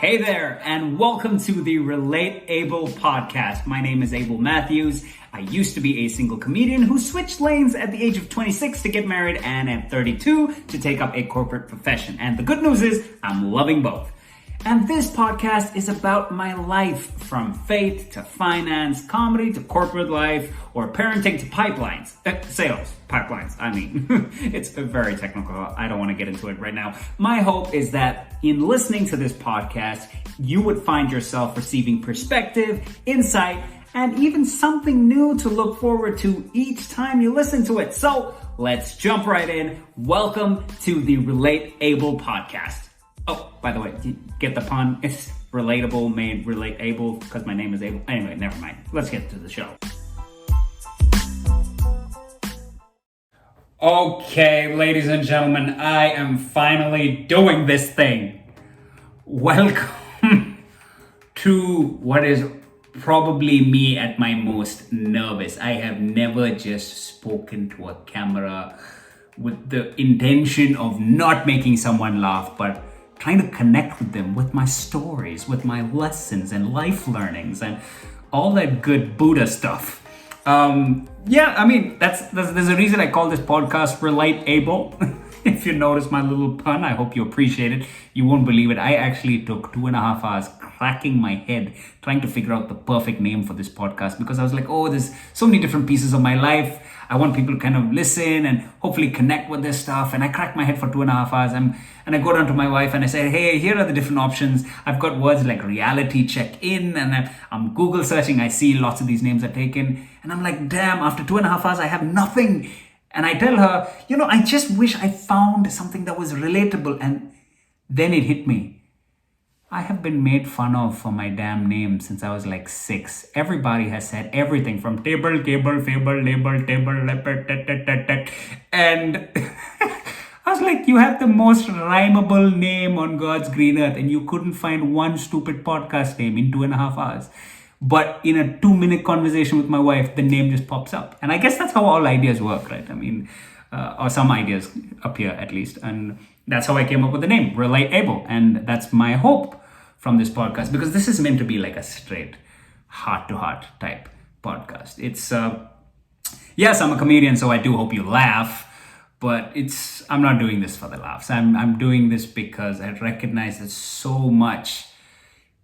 Hey there, and welcome to the Relatabel Podcast. My name is Abel Matthews. I used to be a single comedian who switched lanes at the age of 26 to get married and at 32 to take up a corporate profession. And the good news is I'm loving both. And this podcast is about my life, from faith to finance, comedy to corporate life, or parenting to pipelines. Sales, pipelines, I mean. It's very technical. I don't want to get into it right now. My hope is that in listening to this podcast, you would find yourself receiving perspective, insight, and even something new to look forward to each time you listen to it. So let's jump right in. Welcome to the Relatabel Podcast. Oh, by the way, get the pun? It's relatable, made relatable because my name is Abel. Anyway, never mind. Let's get to the show. Okay, ladies and gentlemen, I am finally doing this thing. Welcome to what is probably me at my most nervous. I have never just spoken to a camera with the intention of not making someone laugh, but trying to connect with them with my stories, with my lessons and life learnings and all that good Buddha stuff. There's a reason I call this podcast Relatable. If you notice my little pun, I hope you appreciate it. You won't believe it. I actually took 2.5 hours cracking my head trying to figure out the perfect name for this podcast because I was like, there's so many different pieces of my life. I want people to kind of listen and hopefully connect with this stuff. And I cracked my head for 2.5 hours. And I go down to my wife and I say, hey, here are the different options. I've got words like reality check in, and I'm Google searching. I see lots of these names are taken. And I'm like, damn, after 2.5 hours, I have nothing. And I tell her, I just wish I found something that was relatable. And then it hit me. I have been made fun of for my damn name since I was like 6. Everybody has said everything from table, cable, fable, label, table, leopard, and I was like, you have the most rhymable name on God's green earth and you couldn't find one stupid podcast name in 2.5 hours. But in a 2-minute conversation with my wife, the name just pops up. And I guess that's how all ideas work, right? I mean, or some ideas appear at least. And that's how I came up with the name, Relatable. And that's my hope from this podcast, because this is meant to be like a straight heart-to-heart type podcast. It's, yes, I'm a comedian, so I do hope you laugh. But I'm not doing this for the laughs. I'm doing this because I recognize there's so much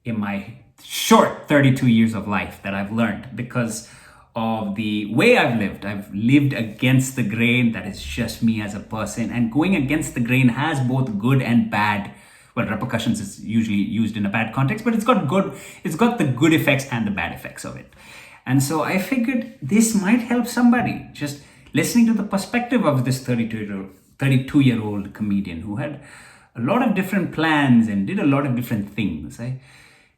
in my short 32 years of life that I've learned because of the way I've lived. I've lived against the grain. That is just me as a person. And going against the grain has both good and bad. Well, repercussions is usually used in a bad context, but it's got the good effects and the bad effects of it. And so I figured this might help somebody, just listening to the perspective of this 32-year-old comedian who had a lot of different plans and did a lot of different things.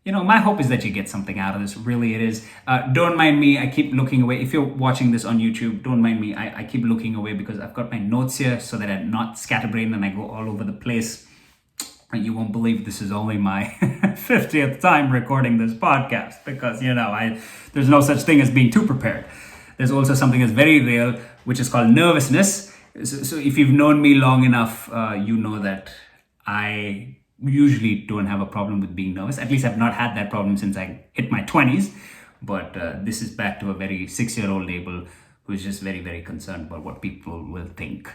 My hope is that you get something out of this. Really, it is. Don't mind me. I keep looking away. If you're watching this on YouTube, don't mind me. I keep looking away because I've got my notes here so that I'm not scatterbrained and I go all over the place. And you won't believe this is only my 50th time recording this podcast because, there's no such thing as being too prepared. There's also something that's very real, which is called nervousness. So if you've known me long enough, you know that I usually don't have a problem with being nervous. At least I've not had that problem since I hit my 20s. But this is back to a very 6-year-old Abel who's just very, very concerned about what people will think.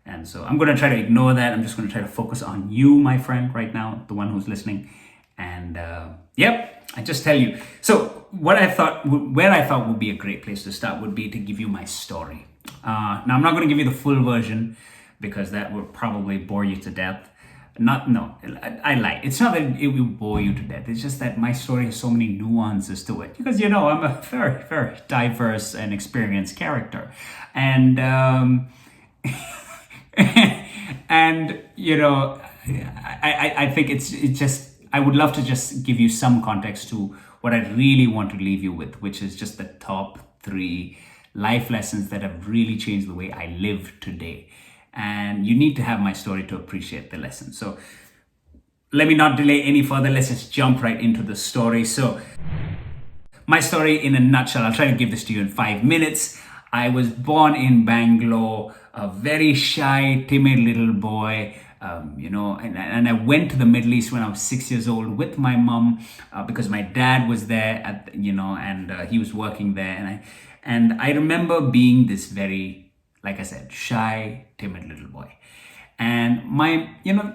And so I'm going to try to ignore that. I'm just going to try to focus on you, my friend, right now, the one who's listening. And I just tell you. So where I thought would be a great place to start would be to give you my story. Now, I'm not going to give you the full version because that would probably bore you to death. I lie. It's not that it will bore you to death. It's just that my story has so many nuances to it. Because, I'm a very, very diverse and experienced character. And I think it's just, I would love to just give you some context to what I really want to leave you with, which is just the top 3 life lessons that have really changed the way I live today. And you need to have my story to appreciate the lesson. So let me not delay any further. Let's just jump right into the story. So my story in a nutshell, I'll try to give this to you in 5 minutes. I was born in Bangalore, a very shy, timid little boy. And I went to the Middle East when I was 6 years old with my mom because my dad was there and he was working there, and I remember being this very, like I said, shy, timid little boy. And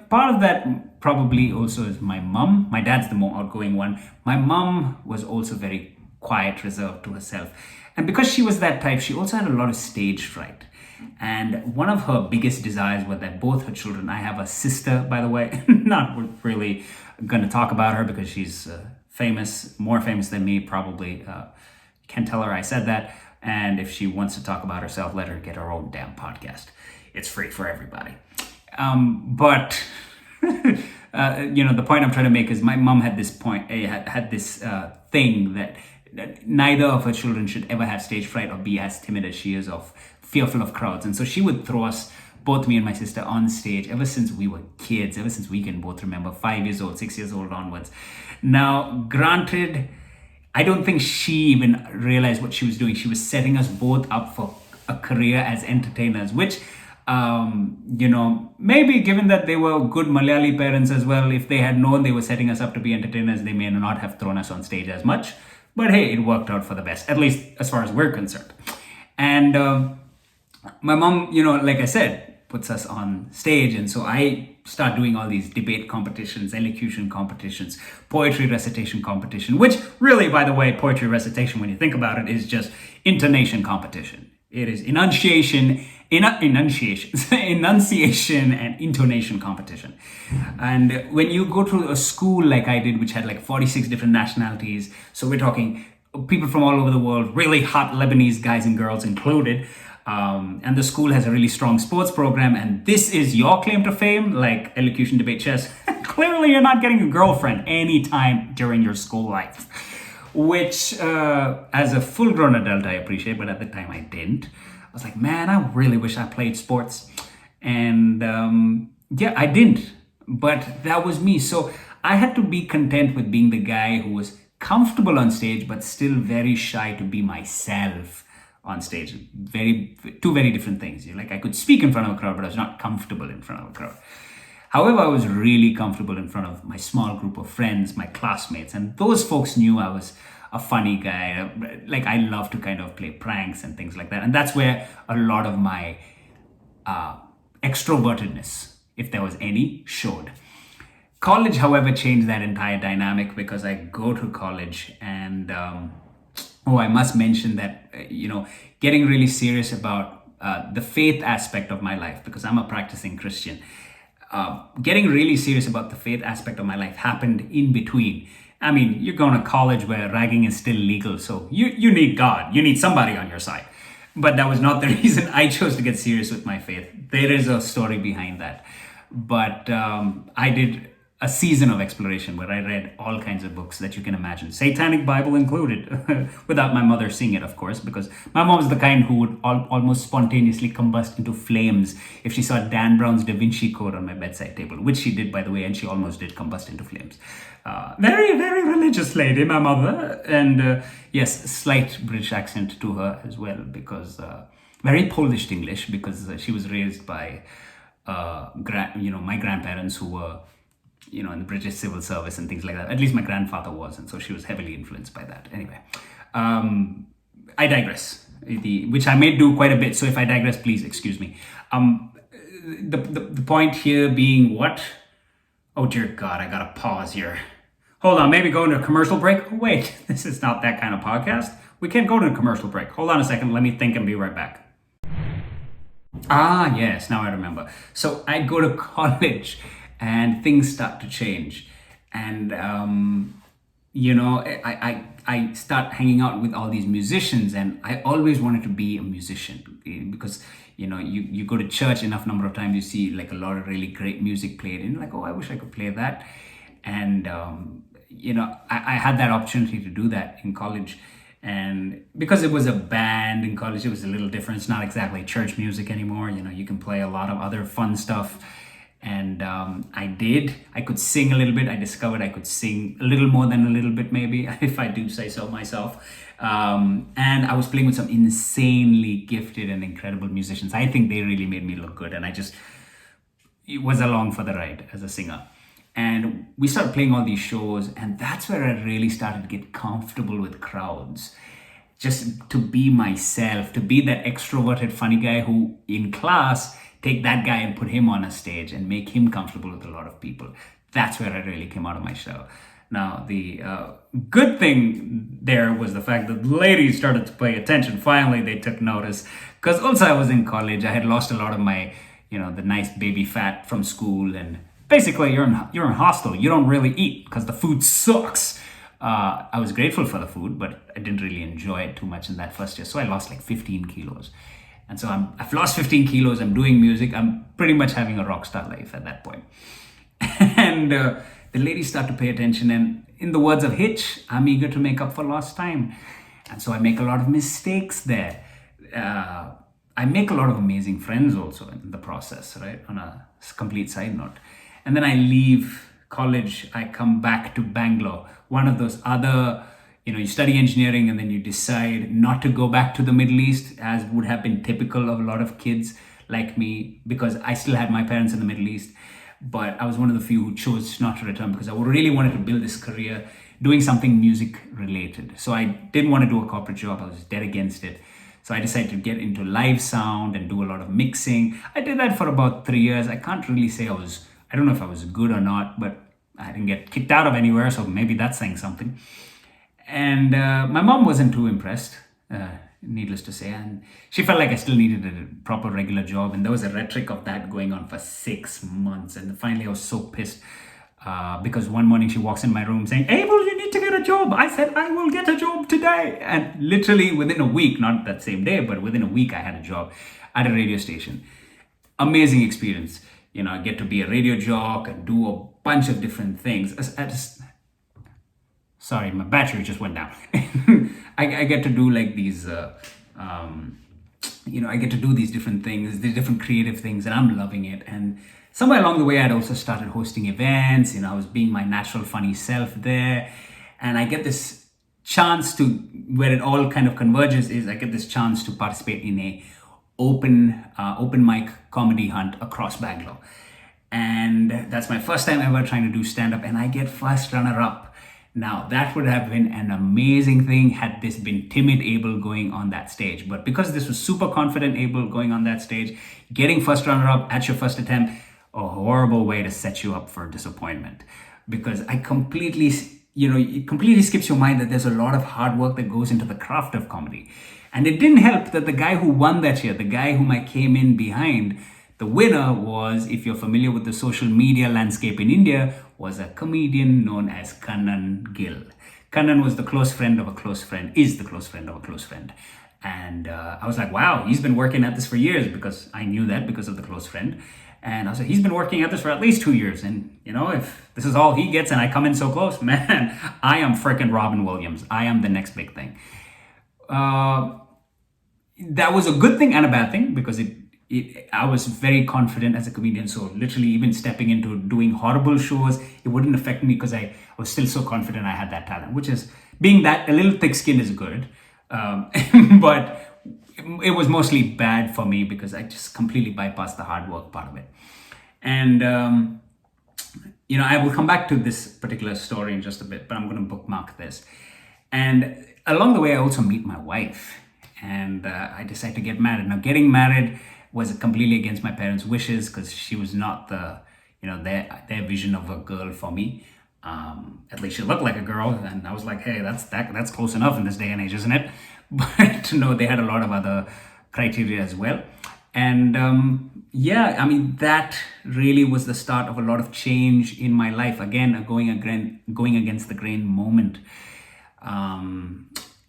part of that probably also is my mom. My dad's the more outgoing one. My mom was also very quiet, reserved to herself. And because she was that type, she also had a lot of stage fright. And one of her biggest desires was that both her children, I have a sister, by the way, not really going to talk about her because she's famous, more famous than me, probably. Can't tell her I said that. And if she wants to talk about herself, let her get her own damn podcast. It's free for everybody. But the point I'm trying to make is my mom had this thing that neither of her children should ever have stage fright or be as timid as she is, or fearful of crowds. And so she would throw us, both me and my sister, on stage ever since we were kids, ever since we can both remember, 5 years old, 6 years old onwards. Now, granted, I don't think she even realized what she was doing. She was setting us both up for a career as entertainers, which, maybe given that they were good Malayali parents as well, if they had known they were setting us up to be entertainers, they may not have thrown us on stage as much. But hey, it worked out for the best, at least as far as we're concerned. And my mom, like I said, puts us on stage. And so I start doing all these debate competitions, elocution competitions, poetry recitation competition, which really, by the way, poetry recitation, when you think about it, is just intonation competition. It is enunciation and intonation competition. And when you go to a school like I did, which had like 46 different nationalities, so we're talking people from all over the world, really hot Lebanese guys and girls included, and the school has a really strong sports program, and this is your claim to fame, like elocution, debate, chess. Clearly you're not getting a girlfriend anytime during your school life, which as a full-grown adult I appreciate, but at the time I didn't. I was like, man, I really wish I played sports. And I didn't, but that was me. So I had to be content with being the guy who was comfortable on stage, but still very shy to be myself on stage. Two very different things. Like, I could speak in front of a crowd, but I was not comfortable in front of a crowd. However, I was really comfortable in front of my small group of friends, my classmates, and those folks knew I was a funny guy. Like, I love to kind of play pranks and things like that. And that's where a lot of my extrovertedness, if there was any, showed. College, however, changed that entire dynamic, because I go to college and, I must mention that, getting really serious about the faith aspect of my life, because I'm a practicing Christian. Getting really serious about the faith aspect of my life happened in between. I mean, you're going to college where ragging is still legal, so you need God. You need somebody on your side. But that was not the reason I chose to get serious with my faith. There is a story behind that. But I did a season of exploration where I read all kinds of books that you can imagine, Satanic Bible included, without my mother seeing it, of course, because my mom's the kind who would almost spontaneously combust into flames if she saw Dan Brown's Da Vinci Code on my bedside table, which she did, by the way, and she almost did combust into flames. Very, very religious lady, my mother, and yes, slight British accent to her as well, because very Polish English, because she was raised by my grandparents who were in the British civil service and things like that. At least my grandfather was, and so she was heavily influenced by that. Anyway, I digress, which I may do quite a bit. So if I digress, please excuse me. The point here being what? Oh dear God, I gotta pause here. Hold on, maybe go into a commercial break. Oh, wait, this is not that kind of podcast. We can't go to a commercial break. Hold on a second, let me think and be right back. Ah, yes, now I remember. So I go to college and things start to change. And, I start hanging out with all these musicians, and I always wanted to be a musician because, you go to church enough number of times, you see like a lot of really great music played, and you're like, oh, I wish I could play that. And, I had that opportunity to do that in college. And because it was a band in college, it was a little different. It's not exactly church music anymore. You can play a lot of other fun stuff. And I could sing a little bit. I discovered I could sing a little more than a little bit, maybe, if I do say so myself. And I was playing with some insanely gifted and incredible musicians. I think they really made me look good. And I just, was along for the ride as a singer. And we started playing all these shows, and that's where I really started to get comfortable with crowds. Just to be myself, to be that extroverted, funny guy who in class, take that guy and put him on a stage and make him comfortable with a lot of people. That's where I really came out of my shell. Now, the good thing there was the fact that ladies started to pay attention. Finally, they took notice. Because also I was in college, I had lost a lot of my, the nice baby fat from school. And basically, you're in hostel. You don't really eat because the food sucks. I was grateful for the food, but I didn't really enjoy it too much in that first year. So I lost like 15 kilos. And so I've lost 15 kilos. I'm doing music. I'm pretty much having a rock star life at that point. And the ladies start to pay attention. And in the words of Hitch, I'm eager to make up for lost time. And so I make a lot of mistakes there. I make a lot of amazing friends also in the process, right? On a complete side note. And then I leave college. I come back to Bangalore. One of those other, you study engineering and then you decide not to go back to the Middle East, as would have been typical of a lot of kids like me, because I still had my parents in the Middle East. But I was one of the few who chose not to return because I really wanted to build this career doing something music related. So I didn't want to do a corporate job. I was dead against it. So I decided to get into live sound and do a lot of mixing. I did that for about 3 years. I can't really say I don't know if I was good or not, but I didn't get kicked out of anywhere. So maybe that's saying something. And my mom wasn't too impressed, needless to say. And she felt like I still needed a proper regular job. And there was a rhetoric of that going on for 6 months. And finally I was so pissed because one morning she walks in my room saying, "Abel, you need to get a job." I said, "I will get a job today." And literally within a week, not that same day, but within a week I had a job at a radio station. Amazing experience. I get to be a radio jock and do a bunch of different things. Sorry, my battery just went down. I get to do like these, I get to do these different things, these different creative things, and I'm loving it. And somewhere along the way, I'd also started hosting events. I was being my natural funny self there. And I get this chance to, where it all kind of converges is I get this chance to participate in a open mic comedy hunt across Bangalore. And that's my first time ever trying to do stand-up, and I get first runner-up. Now, that would have been an amazing thing had this been timid Abel going on that stage. But because this was super confident Abel going on that stage, getting first runner-up at your first attempt, a horrible way to set you up for disappointment. Because it completely skips your mind that there's a lot of hard work that goes into the craft of comedy. And it didn't help that the guy who won that year, the guy whom I came in behind, the winner was, if you're familiar with the social media landscape in India, was a comedian known as Kannan Gill. Kannan was the close friend of a close friend, is the close friend of a close friend. And I was like, wow, he's been working at this for years, because I knew that because of the close friend. And I was like, he's been working at this for at least 2 years. And, if this is all he gets and I come in so close, man, I am freaking Robin Williams. I am the next big thing. That was a good thing and a bad thing, because I was very confident as a comedian. So literally even stepping into doing horrible shows, it wouldn't affect me because I was still so confident I had that talent, which is, being that a little thick-skinned is good. But it was mostly bad for me because I just completely bypassed the hard work part of it. And, I will come back to this particular story in just a bit, but I'm going to bookmark this. And along the way, I also meet my wife, and I decide to get married. Now, getting married was completely against my parents' wishes because she was not their vision of a girl for me. At least she looked like a girl, and I was like, hey, that's close enough in this day and age, isn't it? But no, they had a lot of other criteria as well. And that really was the start of a lot of change in my life. Again, going against the grain moment.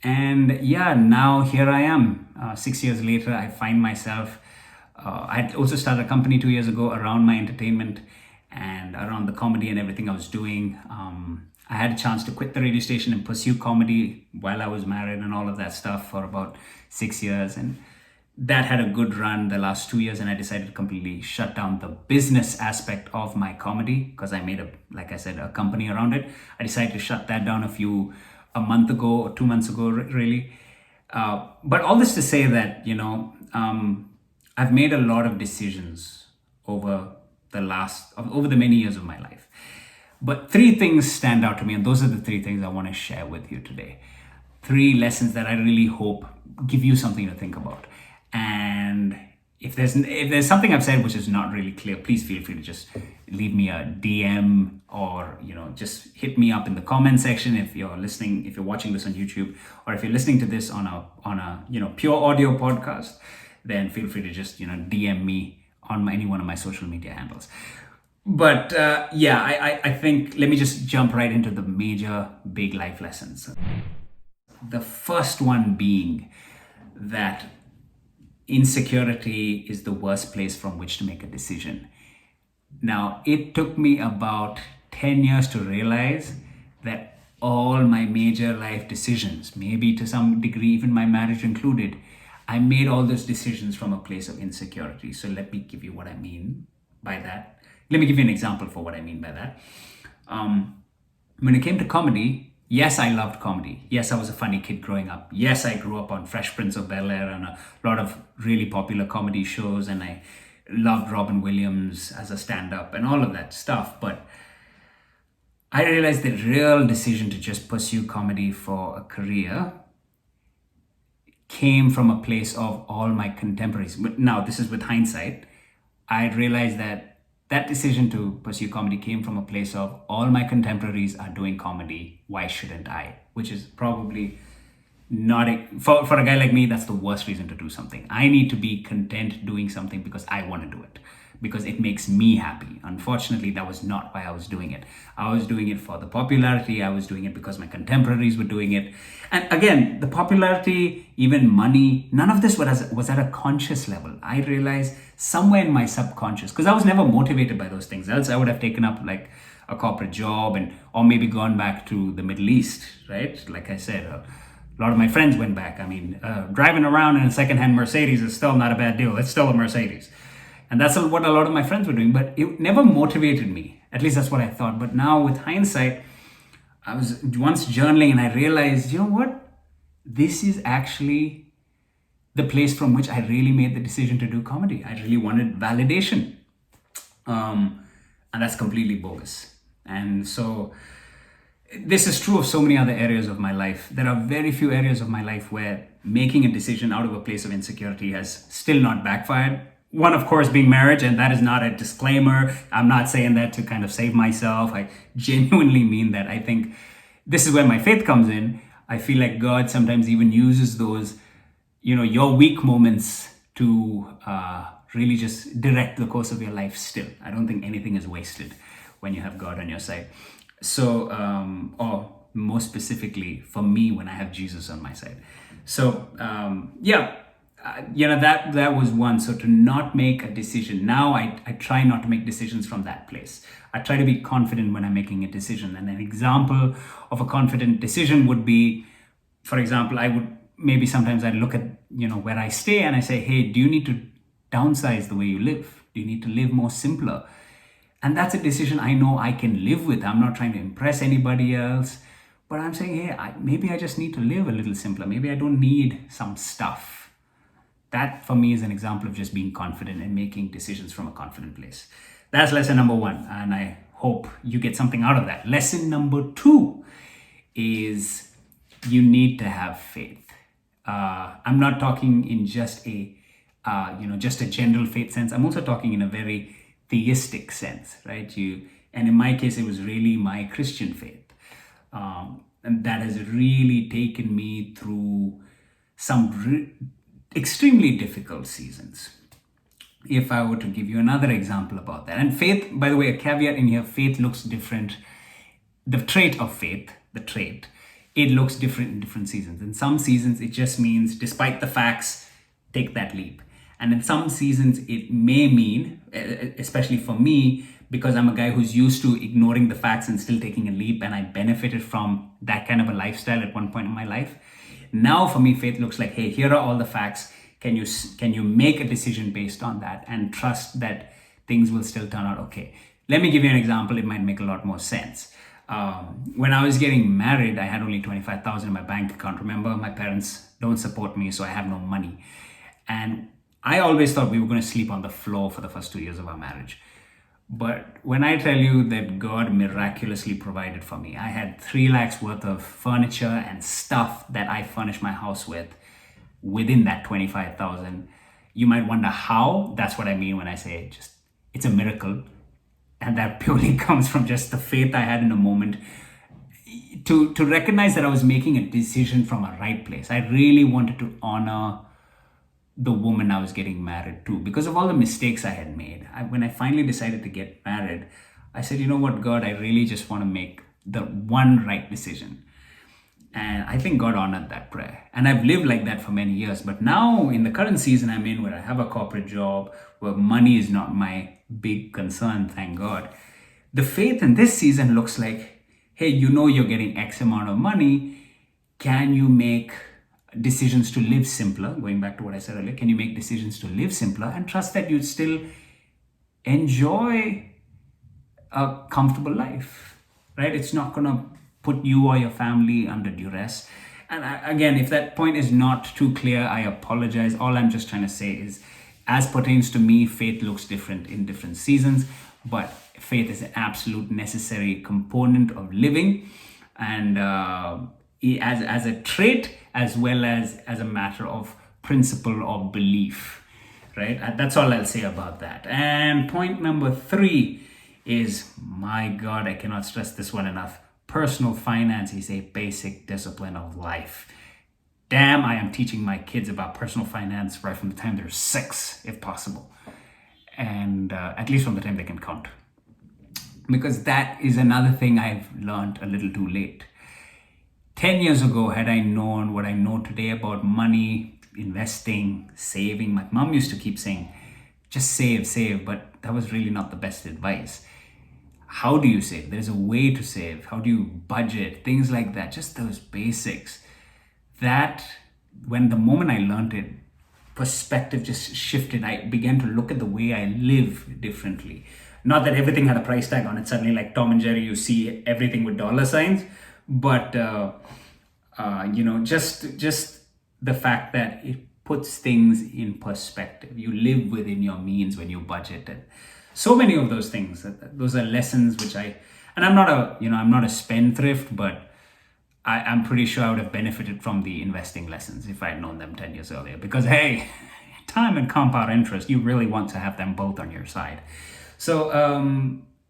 Now here I am. 6 years later, I find myself. I also started a company 2 years ago around my entertainment and around the comedy and everything I was doing. I had a chance to quit the radio station and pursue comedy while I was married and all of that stuff for about 6 years. And that had a good run the last 2 years. And I decided to completely shut down the business aspect of my comedy because I made a company around it. I decided to shut that down a month ago or 2 months ago, really. But all this to say that, I've made a lot of decisions over over the many years of my life. But three things stand out to me, and those are the three things I want to share with you today. Three lessons that I really hope give you something to think about. And if there's something I've said which is not really clear, please feel free to just leave me a DM, or just hit me up in the comment section if you're watching this on YouTube, or if you're listening to this on a pure audio podcast, then feel free to just DM me on any one of my social media handles. But I think let me just jump right into the major big life lessons. The first one being that insecurity is the worst place from which to make a decision. Now, it took me about 10 years to realize that all my major life decisions, maybe to some degree even my marriage included, I made all those decisions from a place of insecurity. So let me give you what I mean by that. Let me give you an example for what I mean by that. When it came to comedy, yes, I loved comedy. Yes, I was a funny kid growing up. Yes, I grew up on Fresh Prince of Bel-Air and a lot of really popular comedy shows, and I loved Robin Williams as a stand-up and all of that stuff. But I realized the real decision to just pursue comedy for a career came from a place of all my contemporaries. But now, this is with hindsight. I realized that decision to pursue comedy came from a place of all my contemporaries are doing comedy. Why shouldn't I? Which is probably not for a guy like me, that's the worst reason to do something. I need to be content doing something because I want to do it, because it makes me happy. Unfortunately, that was not why I was doing it. I was doing it for the popularity. I was doing it because my contemporaries were doing it. And again, the popularity, even money, none of this was at a conscious level. I realized somewhere in my subconscious, because I was never motivated by those things. Else I would have taken up like a corporate job or maybe gone back to the Middle East, right? Like I said, a lot of my friends went back. I mean, driving around in a secondhand Mercedes is still not a bad deal. It's still a Mercedes. And that's what a lot of my friends were doing, but it never motivated me. At least that's what I thought. But now with hindsight, I was once journaling and I realized, you know what? This is actually the place from which I really made the decision to do comedy. I really wanted validation. And that's completely bogus. And so this is true of so many other areas of my life. There are very few areas of my life where making a decision out of a place of insecurity has still not backfired. One, of course, being marriage, and that is not a disclaimer. I'm not saying that to kind of save myself. I genuinely mean that. I think this is where my faith comes in. I feel like God sometimes even uses those, your weak moments to really just direct the course of your life still. I don't think anything is wasted when you have God on your side. So, or more specifically for me, when I have Jesus on my side. So, that was one. So to not make a decision, now I try not to make decisions from that place. I try to be confident when I'm making a decision. And an example of a confident decision would be, for example, sometimes I'd look at, where I stay and I say, hey, do you need to downsize the way you live? Do you need to live more simpler? And that's a decision I know I can live with. I'm not trying to impress anybody else, but I'm saying, hey, maybe I just need to live a little simpler. Maybe I don't need some stuff. That for me is an example of just being confident and making decisions from a confident place. That's lesson number one, and I hope you get something out of that. Lesson number two is you need to have faith. I'm not talking in just a general faith sense. I'm also talking in a very theistic sense, right? And in my case, it was really my Christian faith, and that has really taken me through some extremely difficult seasons. If I were to give you another example about that, and faith, by the way, a caveat in here, faith looks different. The trait of faith, it looks different in different seasons. In some seasons, it just means, despite the facts, take that leap. And in some seasons, it may mean, especially for me, because I'm a guy who's used to ignoring the facts and still taking a leap, and I benefited from that kind of a lifestyle at one point in my life. Now for me, faith looks like, hey, here are all the facts. Can you make a decision based on that and trust that things will still turn out okay? Let me give you an example. It might make a lot more sense. When I was getting married, I had only $25,000 in my bank account. Remember, my parents don't support me, so I have no money. And I always thought we were going to sleep on the floor for the first 2 years of our marriage. But when I tell you that God miraculously provided for me, I had 3 lakhs worth of furniture and stuff that I furnished my house with within that 25,000. You might wonder how. That's what I mean when I say just it's a miracle. And that purely comes from just the faith I had in a moment to recognize that I was making a decision from a right place. I really wanted to honor the woman I was getting married to because of all the mistakes I had made. When I finally decided to get married, I said, you know what, God, I really just want to make the one right decision. And I think God honored that prayer. And I've lived like that for many years. But now in the current season I'm in, where I have a corporate job, where money is not my big concern, thank God. The faith in this season looks like, hey, you know you're getting X amount of money. Can you make decisions to live simpler? Going back to what I said earlier, can you make decisions to live simpler and trust that you still enjoy a comfortable life, right? It's not going to put you or your family under duress. And again, if that point is not too clear, I apologize. All I'm just trying to say is, as pertains to me, faith looks different in different seasons, but faith is an absolute necessary component of living, and as a trait as well as a matter of principle or belief, right? That's all I'll say about that. And point number 3 is, my God, I cannot stress this one enough. Personal finance is a basic discipline of life. Damn, I am teaching my kids about personal finance right from the time they're 6, if possible. And at least from the time they can count. Because that is another thing I've learned a little too late. 10 years ago, had I known what I know today about money, investing, saving, my mom used to keep saying, just save, but that was really not the best advice. How do you save? There's a way to save. How do you budget? Things like that, just those basics. That, when the moment I learned it, perspective just shifted. I began to look at the way I live differently. Not that everything had a price tag on it. Suddenly, like Tom and Jerry, you see everything with dollar signs. But, just the fact that it puts things in perspective. You live within your means when you budget. And so many of those things, those are lessons which I'm not a spendthrift, but I'm pretty sure I would have benefited from the investing lessons if I had known them 10 years earlier. Because, hey, time and compound interest, you really want to have them both on your side. So,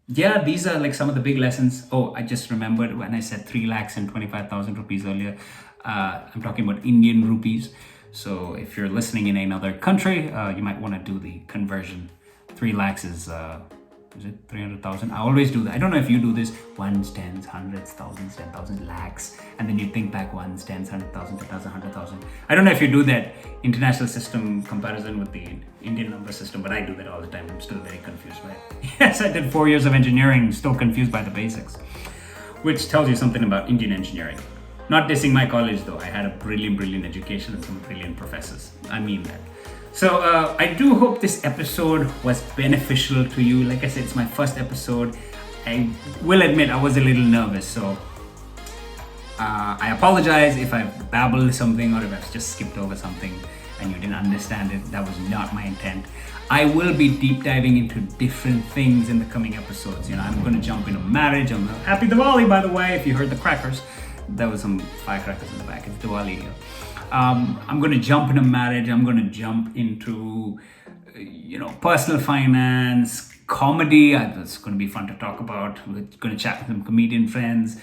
these are like some of the big lessons. Oh, I just remembered when I said 3 lakhs and 25,000 rupees earlier, I'm talking about Indian rupees. So if you're listening in another country, you might want to do the conversion. 3 lakhs is it 300,000? I always do that. I don't know if you do this. Ones, tens, hundreds, thousands, 10,000, lakhs. And then you think back ones, tens, 100,000, 10,000, 100,000. I don't know if you do that international system comparison with the Indian number system, but I do that all the time. I'm still very confused by it. Yes, I did 4 years of engineering, still confused by the basics, which tells you something about Indian engineering. Not dissing my college though. I had a brilliant education and some brilliant professors. I mean that. So I do hope this episode was beneficial to you. Like I said, it's my first episode. I will admit I was a little nervous. So I apologize if I babbled something or if I've just skipped over something and you didn't understand it. That was not my intent. I will be deep diving into different things in the coming episodes. I'm going to jump into marriage. Happy Diwali, by the way, if you heard the crackers. There was some firecrackers in the back. It's Diwali here. I'm going to jump into marriage. I'm going to jump into, personal finance, comedy. It's going to be fun to talk about. We're going to chat with some comedian friends,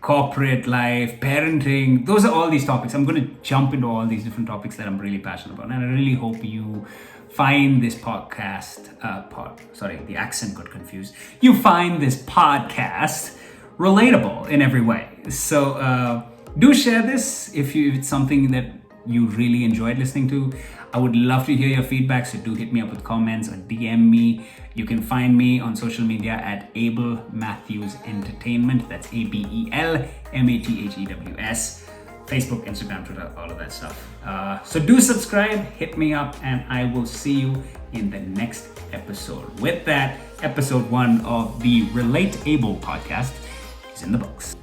corporate life, parenting. Those are all these topics. I'm going to jump into all these different topics that I'm really passionate about. And I really hope you find this podcast, the accent got confused. You find this podcast relatable in every way. So do share this if it's something that you really enjoyed listening to. I would love to hear your feedback, so do hit me up with comments or DM me. You can find me on social media at Abel Matthews Entertainment. That's ABEL MATHEWS. Facebook, Instagram, Twitter, all of that stuff. So do subscribe, hit me up, and I will see you in the next episode. With that, episode 1 of the Relatabel Podcast is in the books.